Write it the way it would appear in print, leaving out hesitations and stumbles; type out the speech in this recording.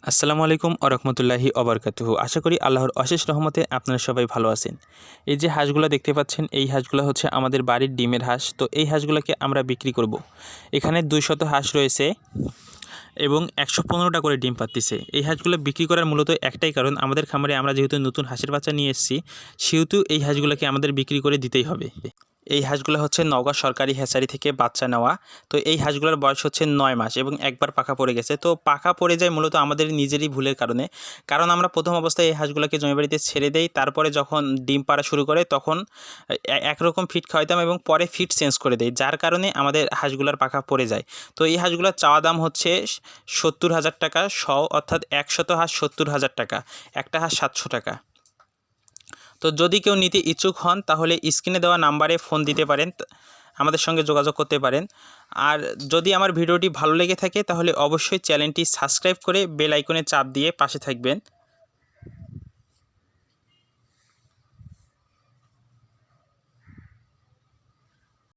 আসসালামু আলাইকুম আরহামতুল্লাহি অবরকাতুহু। আশা করি আল্লাহর অশেষ রহমতে আপনারা সবাই ভালো আছেন। এই যে হাঁসগুলো দেখতে পাচ্ছেন, এই হাঁসগুলো হচ্ছে আমাদের বাড়ির ডিমের হাঁস। তো এই হাঁসগুলোকে আমরা বিক্রি করব। এখানে 200 হাঁস রয়েছে এবং 115টা করে ডিম পাড়তেছে। এই হাঁসগুলো বিক্রি করার মূলত একটাই কারণ, আমাদের খামারে আমরা যেহেতু নতুন হাঁসের বাচ্চা নিয়ে এসেছি, সেহেতু এই হাঁসগুলোকে আমাদের বিক্রি করে দিতেই হবে। এই হাঁসগুলো হচ্ছে নওগাঁ সরকারি হ্যাচারি থেকে বাচ্চা নেওয়া। তো এই হাঁসগুলোর বয়স হচ্ছে 9 মাস এবং একবার পাখা পড়ে গেছে। তো পাখা পড়ে যায় মূলত আমাদের নিজেরই ভুলের কারণে। কারণ আমরা প্রথম অবস্থায় এই হাঁসগুলোকে জমি বাড়িতে ছেড়ে দেই, তারপরে যখন ডিম পাড়া শুরু করে তখন একরকম ফিড খাওয়াইতাম এবং পরে ফিড চেঞ্জ করে দেই, যার কারণে আমাদের হাঁসগুলোর পাখা পড়ে যায়। তো এই হাঁসগুলোর চাওয়া দাম হচ্ছে 70,000 টাকা শ, অর্থাৎ 100 হাঁস 70,000 টাকা, একটা হাঁস 700 টাকা। তো যদি কেউ নিতে ইচ্ছুক হন তাহলে স্ক্রিনে দেওয়া নাম্বারে ফোন দিতে পারেন, আমাদের সঙ্গে যোগাযোগ করতে পারেন। আর যদি আমার ভিডিওটি ভালো লেগে থাকে তাহলে অবশ্যই চ্যানেলটি সাবস্ক্রাইব করে বেল আইকনে চাপ দিয়ে পাশে থাকবেন।